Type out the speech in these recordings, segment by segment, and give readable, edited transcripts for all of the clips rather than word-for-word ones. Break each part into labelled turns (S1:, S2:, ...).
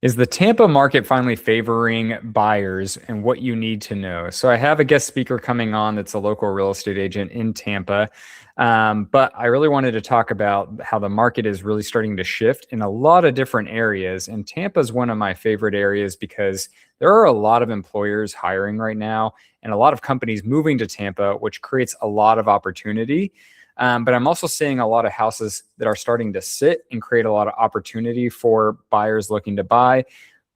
S1: Is the Tampa market finally favoring buyers and what you need to know? So I have a guest speaker coming on that's a local real estate agent in Tampa. But I really wanted to talk about how the market is really starting to shift in a lot of different areas. And Tampa is one of my favorite areas because there are a lot of employers hiring right now and a lot of companies moving to Tampa, which creates a lot of opportunity. But I'm also seeing a lot of houses that are starting to sit and create a lot of opportunity for buyers looking to buy.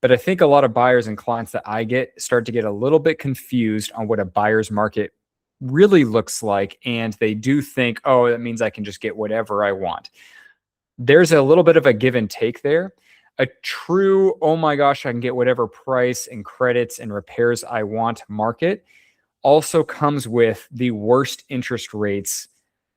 S1: But I think a lot of buyers and clients that I get start to get a little bit confused on what a buyer's market really looks like. And they do think, oh, that means I can just get whatever I want. There's a little bit of a give and take there. A true, oh my gosh, I can get whatever price and credits and repairs I want market also comes with the worst interest rates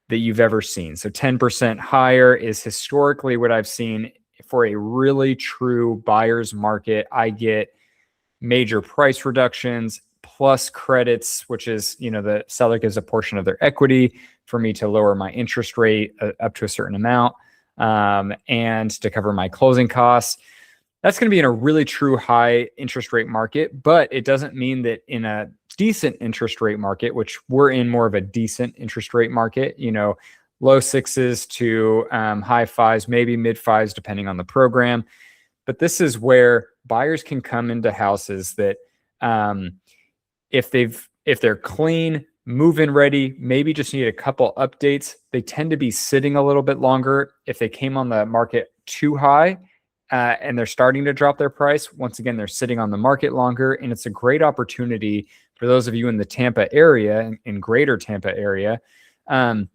S1: that you've ever seen. So 10% higher is historically what I've seen for a really true buyer's market. I get major price reductions plus credits, which is, the seller gives a portion of their equity for me to lower my interest rate up to a certain amount and to cover my closing costs. That's going to be in a really true high interest rate market, but it doesn't mean that in a decent interest rate market, which we're in more of a decent interest rate market, low sixes to high fives, maybe mid fives, depending on the program. But this is where buyers can come into houses that if they're clean, move-in ready, maybe just need a couple updates, they tend to be sitting a little bit longer. If they came on the market too high, and they're starting to drop their price, once again, they're sitting on the market longer. And it's a great opportunity for those of you in the Tampa area, in greater Tampa area, to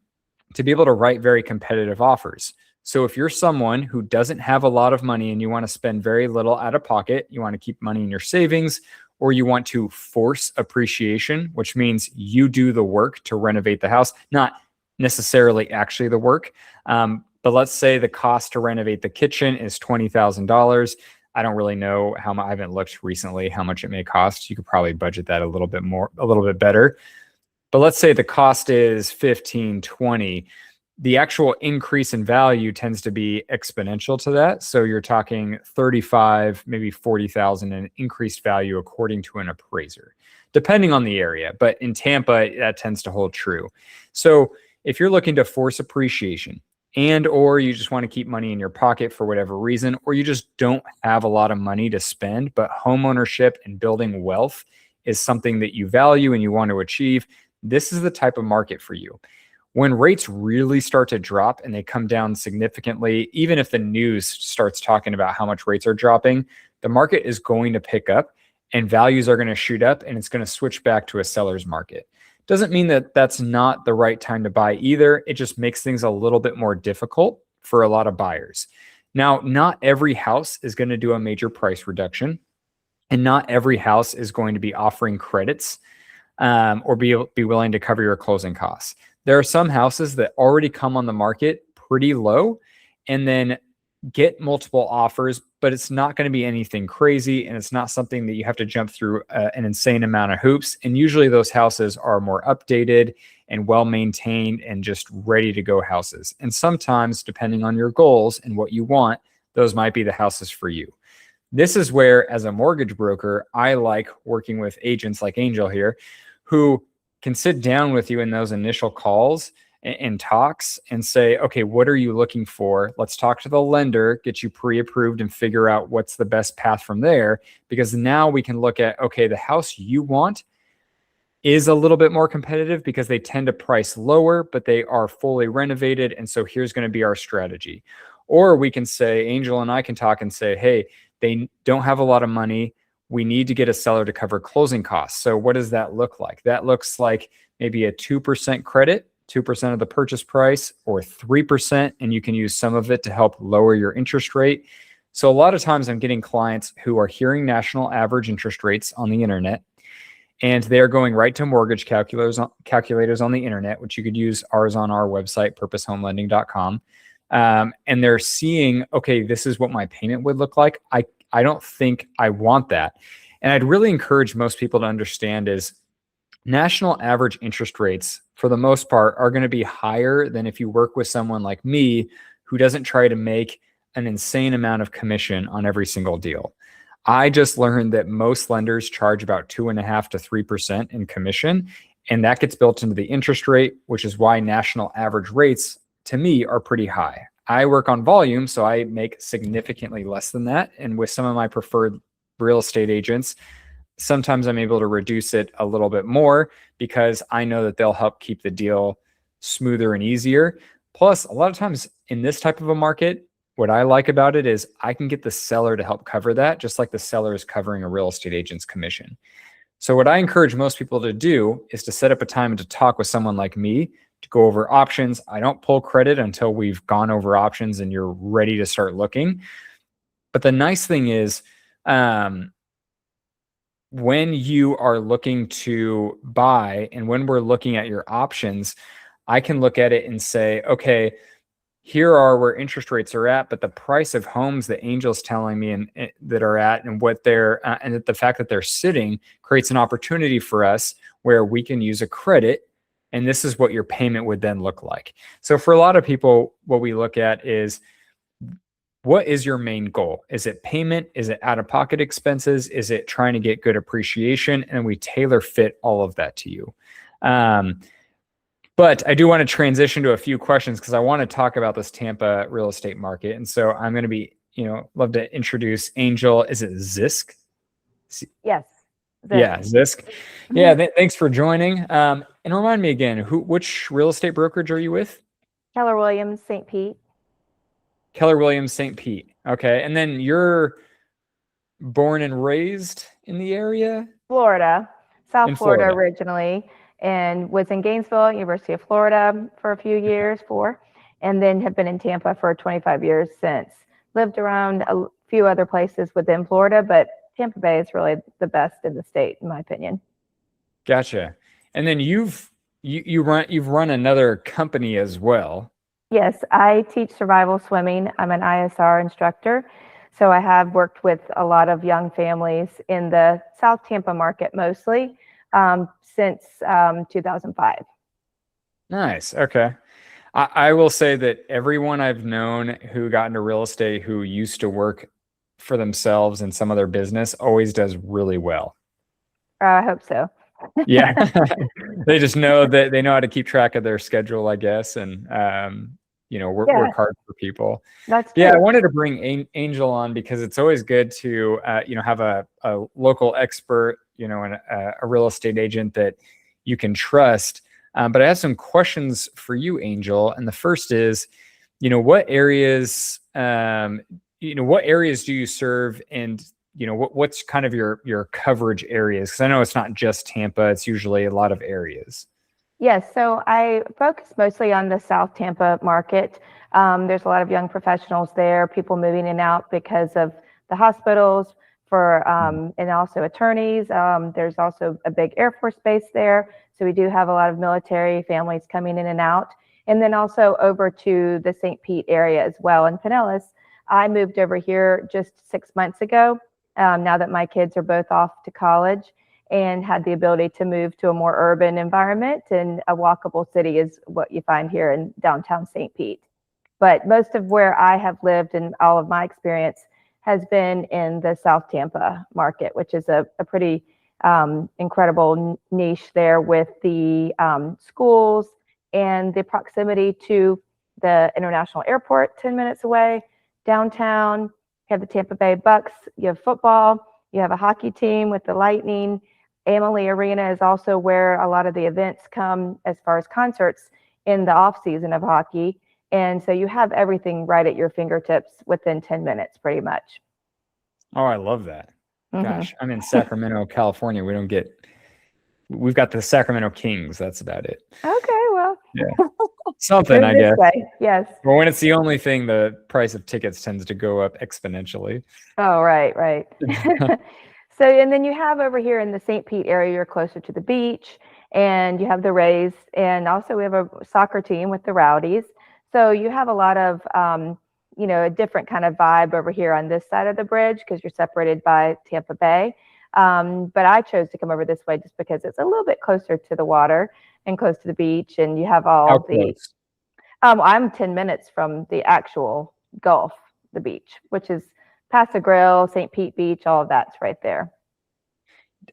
S1: be able to write very competitive offers. So if you're someone who doesn't have a lot of money and you want to spend very little out of pocket, you want to keep money in your savings, or you want to force appreciation, which means you do the work to renovate the house, not necessarily actually the work. But let's say the cost to renovate the kitchen is $20,000. I don't really know how much. I haven't looked recently how much it may cost. You could probably budget that a little bit better. But let's say the cost is 15, 20. The actual increase in value tends to be exponential to that. So you're talking 35, maybe 40,000 in increased value according to an appraiser, depending on the area. But in Tampa, that tends to hold true. So if you're looking to force appreciation, and or you just want to keep money in your pocket for whatever reason, or you just don't have a lot of money to spend, but home ownership and building wealth is something that you value and you want to achieve, this is the type of market for you. When rates really start to drop and they come down significantly, even if the news starts talking about how much rates are dropping, the market is going to pick up and values are going to shoot up and it's going to switch back to a seller's market. Doesn't mean that that's not the right time to buy either. It just makes things a little bit more difficult for a lot of buyers. Now, not every house is going to do a major price reduction, and not every house is going to be offering credits or be willing to cover your closing costs. There are some houses that already come on the market pretty low and then get multiple offers, but it's not going to be anything crazy. And it's not something that you have to jump through an insane amount of hoops. And usually those houses are more updated and well-maintained and just ready to go houses. And sometimes, depending on your goals and what you want, those might be the houses for you. This is where, as a mortgage broker, I like working with agents like Angel here, who can sit down with you in those initial calls and talks and say, okay, what are you looking for? Let's talk to the lender, get you pre-approved and figure out what's the best path from there. Because now we can look at, okay, the house you want is a little bit more competitive because they tend to price lower, but they are fully renovated. And so here's going to be our strategy. Or we can say, Angel and I can talk and say, hey, they don't have a lot of money. We need to get a seller to cover closing costs. So what does that look like? That looks like maybe a 2% credit, 2% of the purchase price, or 3%, and you can use some of it to help lower your interest rate. So a lot of times I'm getting clients who are hearing national average interest rates on the internet, and they're going right to mortgage calculators on the internet, which you could use ours on our website, purposehomelending.com. And they're seeing, okay, this is what my payment would look like. I don't think I want that. And I'd really encourage most people to understand is national average interest rates, for the most part, are going to be higher than if you work with someone like me who doesn't try to make an insane amount of commission on every single deal. I just learned that most lenders charge about 2.5 to 3% in commission, and that gets built into the interest rate, which is why national average rates to me are pretty high. I work on volume, so I make significantly less than that. And with some of my preferred real estate agents, sometimes I'm able to reduce it a little bit more because I know that they'll help keep the deal smoother and easier. Plus, a lot of times in this type of a market, what I like about it is I can get the seller to help cover that, just like the seller is covering a real estate agent's commission. So what I encourage most people to do is to set up a time to talk with someone like me to go over options. I don't pull credit until we've gone over options and you're ready to start looking. But the nice thing is, when you are looking to buy and when we're looking at your options, I can look at it and say, okay, here are where interest rates are at, but the price of homes that Angel's telling me and that are at and what they're and that the fact that they're sitting creates an opportunity for us where we can use a credit, and this is what your payment would then look like. So for a lot of people, what we look at is, what is your main goal? Is it payment? Is it out-of-pocket expenses? Is it trying to get good appreciation? And we tailor fit all of that to you. But I do want to transition to a few questions because I want to talk about this Tampa real estate market. And so I'm going to be, love to introduce Angel. Is it Zysk?
S2: Yes.
S1: Zysk. Yeah, Zysk. Yeah, thanks for joining. And remind me again, which real estate brokerage are you with?
S2: Keller Williams, St. Pete.
S1: Keller Williams, St. Pete. Okay. And then you're born and raised in the area?
S2: Florida, South Florida originally, and was in Gainesville, University of Florida for a few years, and then have been in Tampa for 25 years since. Lived around a few other places within Florida, but Tampa Bay is really the best in the state, in my opinion.
S1: Gotcha. And then you've run another company as well.
S2: Yes, I teach survival swimming. I'm an ISR instructor. So I have worked with a lot of young families in the South Tampa market mostly since 2005.
S1: Nice. Okay. I will say that everyone I've known who got into real estate who used to work for themselves in some other business always does really well.
S2: I hope so.
S1: Yeah. They just know that they know how to keep track of their schedule, I guess, and work hard for people.
S2: That's true.
S1: Yeah, I wanted to bring Angel on because it's always good to have a local expert, and a real estate agent that you can trust. But I have some questions for you, Angel, and the first is, what areas do you serve, and what's kind of your coverage areas? Because I know it's not just Tampa; it's usually a lot of areas.
S2: Yes, so I focus mostly on the South Tampa market. There's a lot of young professionals there, people moving in and out because of the hospitals, and also attorneys. There's also a big Air Force base there. So we do have a lot of military families coming in and out. And then also over to the St. Pete area as well in Pinellas. I moved over here just 6 months ago, now that my kids are both off to college, and had the ability to move to a more urban environment, and a walkable city is what you find here in downtown St. Pete. But most of where I have lived and all of my experience has been in the South Tampa market, which is a pretty incredible niche there with the schools and the proximity to the international airport 10 minutes away, downtown. You have the Tampa Bay Bucks, you have football, you have a hockey team with the Lightning. Amalie Arena is also where a lot of the events come as far as concerts in the off season of hockey. And so you have everything right at your fingertips within 10 minutes, pretty much.
S1: Oh, I love that. Gosh, I'm in Sacramento, California. We've got the Sacramento Kings. That's about it.
S2: Okay, well.
S1: Yeah. Something, I guess.
S2: Yes.
S1: Well, when it's the only thing, the price of tickets tends to go up exponentially.
S2: Oh, right. So, and then you have over here in the St. Pete area, you're closer to the beach, and you have the Rays, and also we have a soccer team with the Rowdies. So you have a lot of, a different kind of vibe over here on this side of the bridge because you're separated by Tampa Bay. But I chose to come over this way just because it's a little bit closer to the water and close to the beach, and you have all
S1: How
S2: the.
S1: close?
S2: I'm 10 minutes from the actual Gulf the beach, which is Paso Grill, St. Pete Beach, all of that's right there.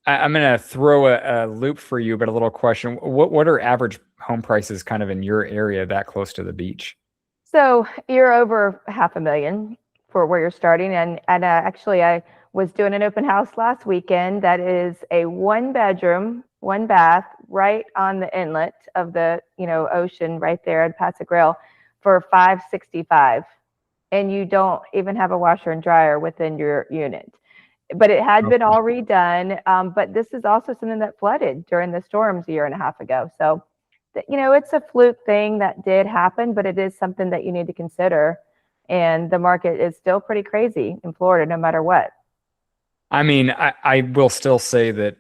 S1: I'm going to throw a loop for you, but a little question. What are average home prices kind of in your area that close to the beach?
S2: So you're over $500,000 for where you're starting. And actually, I was doing an open house last weekend that is a 1-bedroom, 1-bath, right on the inlet of the ocean right there at Paso Grill for $565. And you don't even have a washer and dryer within your unit. But it had been all redone. But this is also something that flooded during the storms a year and a half ago. So, it's a fluke thing that did happen, but it is something that you need to consider. And the market is still pretty crazy in Florida, no matter what.
S1: I mean, I will still say that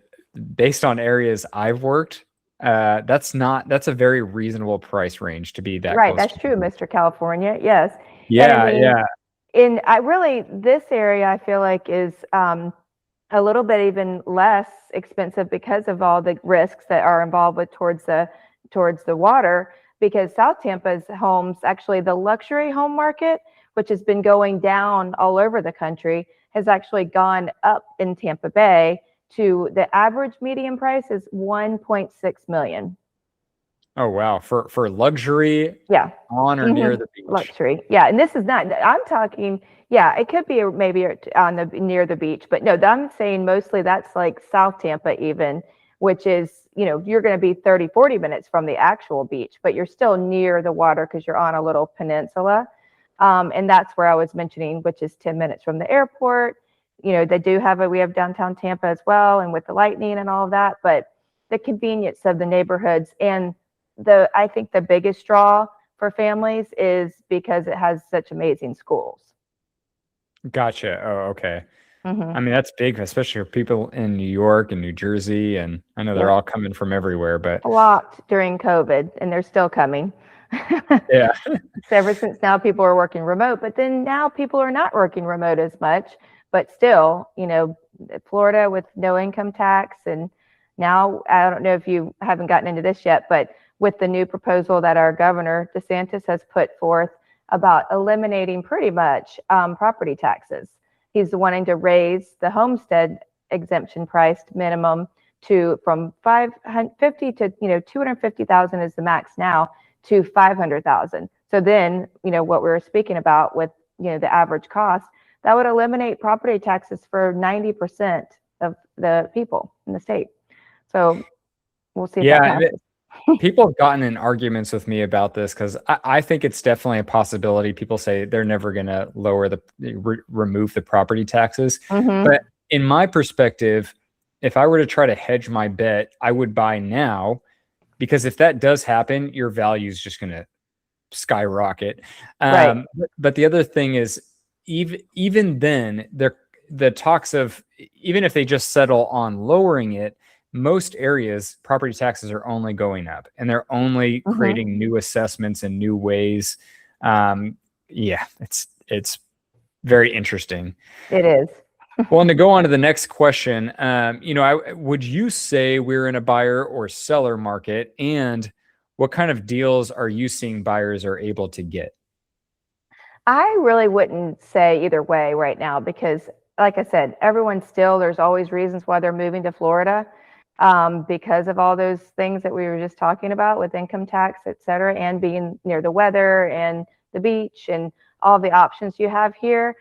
S1: based on areas I've worked, that's a very reasonable price range to be that
S2: Right,
S1: close
S2: that's true, Mr. California. Yes.
S1: Yeah,
S2: And I mean,
S1: yeah.
S2: this area I feel like is a little bit even less expensive because of all the risks that are involved with towards the water. Because South Tampa's homes, actually the luxury home market, which has been going down all over the country, has actually gone up in Tampa Bay to the average median price is 1.6 million.
S1: Oh wow, for luxury,
S2: Yeah.
S1: on or near the beach.
S2: Luxury. Yeah, and this is not, I'm talking, yeah, it could be maybe on the near the beach, but no, I'm saying mostly that's like South Tampa even, which is, you're going to be 30, 40 minutes from the actual beach, but you're still near the water because you're on a little peninsula. And that's where I was mentioning, which is 10 minutes from the airport. We have downtown Tampa as well, and with the lightning and all of that, but the convenience of the neighborhoods and I think the biggest draw for families is because it has such amazing schools.
S1: Gotcha. Oh, okay.
S2: Mm-hmm.
S1: I mean, that's big, especially for people in New York and New Jersey, and I know they're all coming from everywhere, but
S2: Flocked during COVID, and they're still coming.
S1: yeah.
S2: So ever since now, people are working remote, but then now people are not working remote as much, but still, Florida with no income tax. And now, I don't know if you haven't gotten into this yet, but with the new proposal that our governor DeSantis has put forth about eliminating pretty much property taxes. He's wanting to raise the homestead exemption priced minimum from 550 to 250,000 is the max now, to 500,000. So then, what we were speaking about with the average cost, that would eliminate property taxes for 90% of the people in the state. So we'll see if that passes.
S1: People have gotten in arguments with me about this because I think it's definitely a possibility. People say they're never going to remove the property taxes.
S2: Mm-hmm.
S1: But in my perspective, if I were to try to hedge my bet, I would buy now, because if that does happen, your value is just going to skyrocket.
S2: Right.
S1: But the other thing is, even then, the talks of, even if they just settle on lowering it, most areas property taxes are only going up, and they're only creating new assessments and new ways. It's very interesting.
S2: It is.
S1: Well, and to go on to the next question, would you say we're in a buyer or seller market, and what kind of deals are you seeing buyers are able to get?
S2: I really wouldn't say either way right now, because like I said, there's always reasons why they're moving to Florida. Because of all those things that we were just talking about with income tax, et cetera, and being near the weather and the beach and all the options you have here.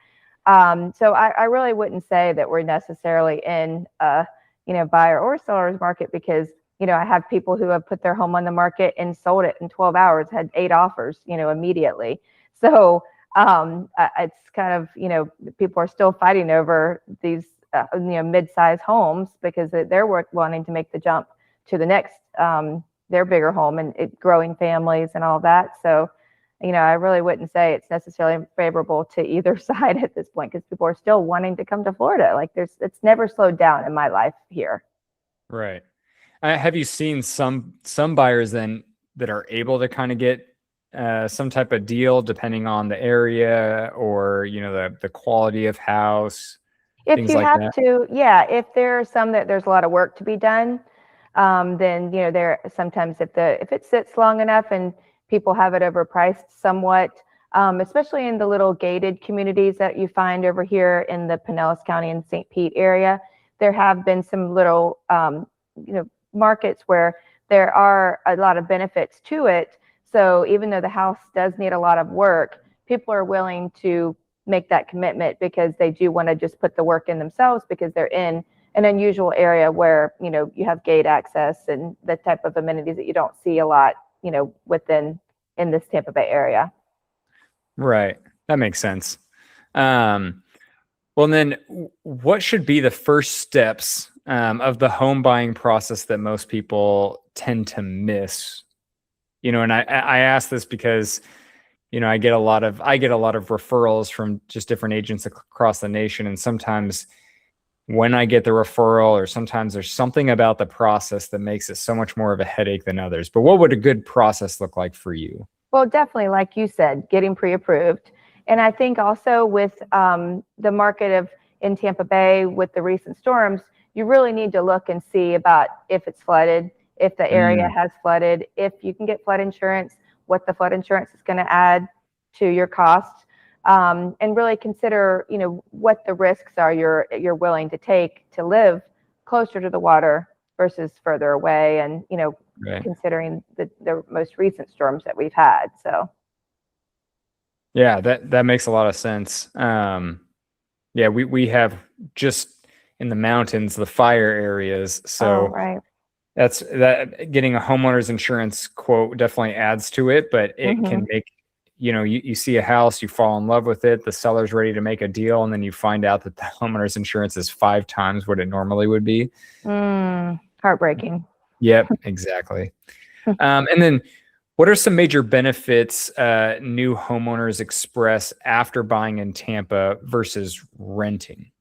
S2: So I really wouldn't say that we're necessarily in a, buyer or seller's market, because, I have people who have put their home on the market and sold it in 12 hours, had 8 offers, immediately. So it's kind of, people are still fighting over these mid-size homes because they're wanting to make the jump to the next their bigger home and growing families and all that. So I really wouldn't say it's necessarily favorable to either side at this point, because people are still wanting to come to Florida. Like it's never slowed down in my life here.
S1: Right. Have you seen some buyers then that are able to kind of get some type of deal depending on the area or the quality of house?
S2: If
S1: Things
S2: you
S1: like
S2: have
S1: that.
S2: to, yeah, if there are some that there's a lot of work to be done, then there sometimes if it sits long enough and people have it overpriced somewhat, especially in the little gated communities that you find over here in the Pinellas County and St. Pete area. There have been some little, markets where there are a lot of benefits to it. So even though the house does need a lot of work, people are willing to make that commitment because they do want to just put the work in themselves because they're in an unusual area where, you have gate access and the type of amenities that you don't see a lot, in this Tampa Bay area.
S1: Right. That makes sense. Well, then what should be the first steps of the home buying process that most people tend to miss? And I ask this because, I get a lot of referrals from just different agents across the nation. And sometimes when I get the referral, or sometimes there's something about the process that makes it so much more of a headache than others. But what would a good process look like for you?
S2: Well, definitely, like you said, getting pre-approved. And I think also with the market in Tampa Bay with the recent storms, you really need to look and see about if it's flooded, if the area has flooded, if you can get flood insurance, what the flood insurance is going to add to your cost, and really consider, what the risks are you're willing to take to live closer to the water versus further away, and
S1: Right.
S2: considering the most recent storms that we've had. So
S1: Yeah, that makes a lot of sense. Yeah, we have just in the mountains, the fire areas. So
S2: right.
S1: that getting a homeowner's insurance quote definitely adds to it, but it can make, you see a house, you fall in love with it, the seller's ready to make a deal, and then you find out that the homeowner's insurance is 5 times what it normally would be.
S2: Heartbreaking.
S1: Yep, exactly. And then what are some major benefits new homeowners express after buying in Tampa versus renting?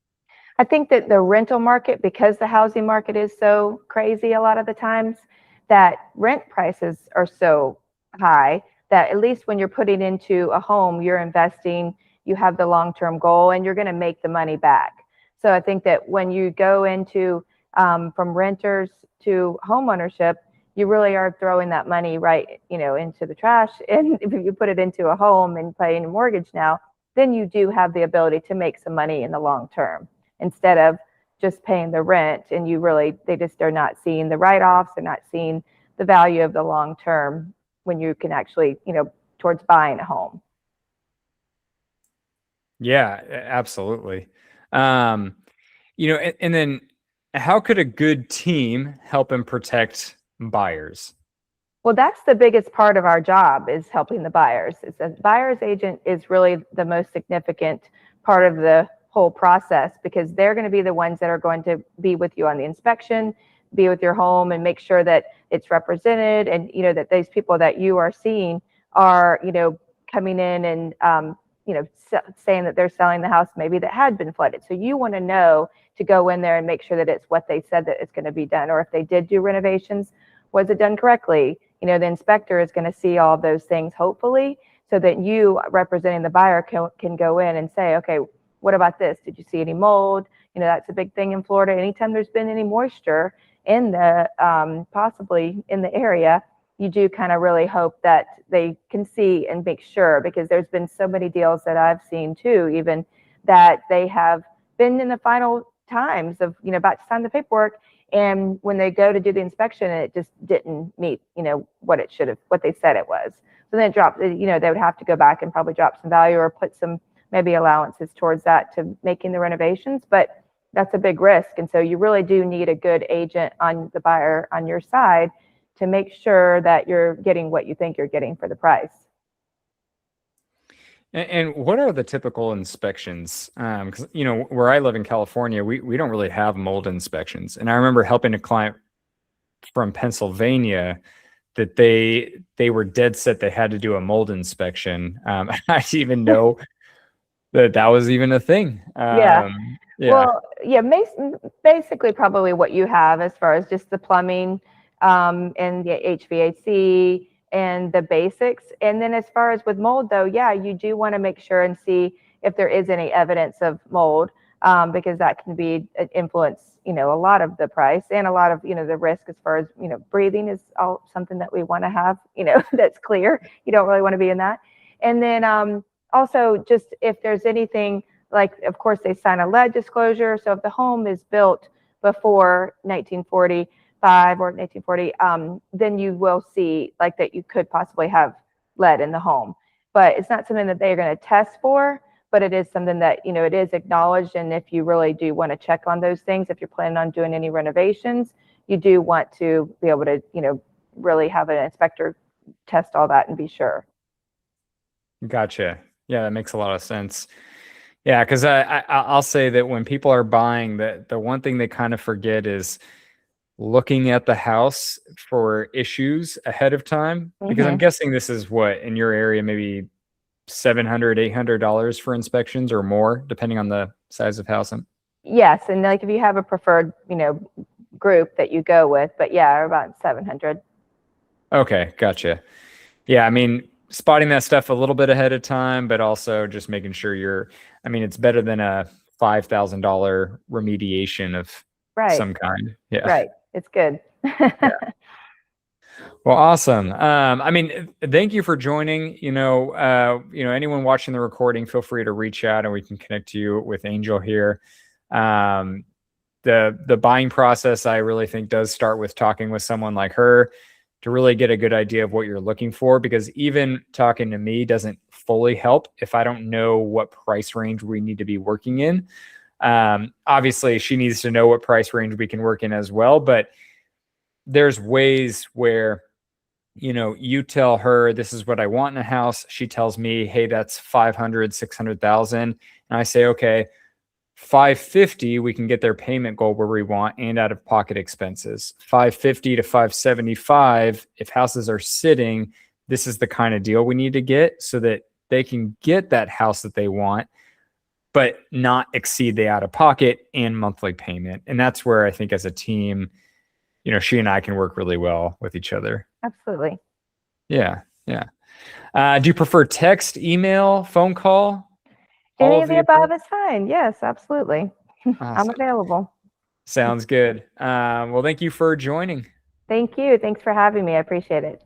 S2: I think that the rental market, because the housing market is so crazy a lot of the times, that rent prices are so high that at least when you're putting into a home, you're investing, you have the long-term goal, and you're going to make the money back. So I think that when you go into from renters to home ownership, you really are throwing that money right, into the trash. And if you put it into a home and paying a mortgage now, then you do have the ability to make some money in the long term instead of just paying the rent. And they just are not seeing the write-offs, they're not seeing the value of the long term when you can actually, towards buying a home.
S1: Yeah, absolutely. And then how could a good team help and protect buyers?
S2: Well, that's the biggest part of our job, is helping the buyers. It's a buyer's agent is really the most significant part of the whole process, because they're going to be the ones that are going to be with you on the inspection, be with your home, and make sure that it's represented, and that these people that you are seeing are coming in and saying that they're selling the house maybe that had been flooded. So you want to know to go in there and make sure that it's what they said that it's going to be done, or if they did do renovations, was it done correctly? The inspector is going to see all of those things, hopefully, so that you, representing the buyer, can go in and say, okay, what about this? Did you see any mold? That's a big thing in Florida. Anytime there's been any moisture in the possibly in the area, you do kind of really hope that they can see and make sure, because there's been so many deals that I've seen too, even that they have been in the final times of, about to sign the paperwork. And when they go to do the inspection, it just didn't meet, what it should have, what they said it was. So then it dropped, they would have to go back and probably drop some value or put some maybe allowances towards that to making the renovations. But that's a big risk. And so you really do need a good agent on the buyer on your side to make sure that you're getting what you think you're getting for the price.
S1: And what are the typical inspections? Because where I live in California, we don't really have mold inspections. And I remember helping a client from Pennsylvania that they were dead set they had to do a mold inspection. I didn't even know that was even a thing.
S2: Yeah.
S1: Yeah.
S2: Well, yeah, basically probably what you have as far as just the plumbing and the HVAC and the basics. And then as far as with mold though, yeah, you do want to make sure and see if there is any evidence of mold, because that can be influence, a lot of the price and a lot of, the risk as far as, breathing is all something that we want to have, that's clear. You don't really want to be in that. And then also just if there's anything, like, of course, they sign a lead disclosure. So if the home is built before 1945 or 1940, then you will see like that you could possibly have lead in the home. But it's not something that they're going to test for, but it is something that, it is acknowledged. And if you really do want to check on those things, if you're planning on doing any renovations, you do want to be able to, really have an inspector test all that and be sure.
S1: Gotcha. Yeah, that makes a lot of sense. Yeah, because I'll say that when people are buying, the one thing they kind of forget is looking at the house for issues ahead of time. Because I'm guessing this is what in your area, maybe $700, $800 for inspections or more, depending on the size of house.
S2: Yes, and like if you have a preferred, group that you go with, but yeah, about 700.
S1: Okay, gotcha. Yeah, I mean, spotting that stuff a little bit ahead of time, but also just making sure it's better than a $5,000 remediation of some kind. Yeah.
S2: Right. It's good.
S1: Yeah. Well, awesome. Thank you for joining. Anyone watching the recording, feel free to reach out and we can connect you with Angel here. The buying process, I really think, does start with talking with someone like her to really get a good idea of what you're looking for, because even talking to me doesn't fully help if I don't know what price range we need to be working in. Obviously, she needs to know what price range we can work in as well, but there's ways where, you tell her, this is what I want in a house. She tells me, hey, that's 500, 600,000. And I say, okay, 550, we can get their payment goal where we want and out of pocket expenses. 550 to 575, if houses are sitting, this is the kind of deal we need to get so that they can get that house that they want, but not exceed the out of pocket and monthly payment. And that's where I think as a team, she and I can work really well with each other.
S2: Absolutely.
S1: Yeah. Yeah. Do you prefer text, email, phone call?
S2: Any of the above is fine. Yes, absolutely. Awesome. I'm available.
S1: Sounds good. Well, thank you for joining.
S2: Thank you. Thanks for having me. I appreciate it.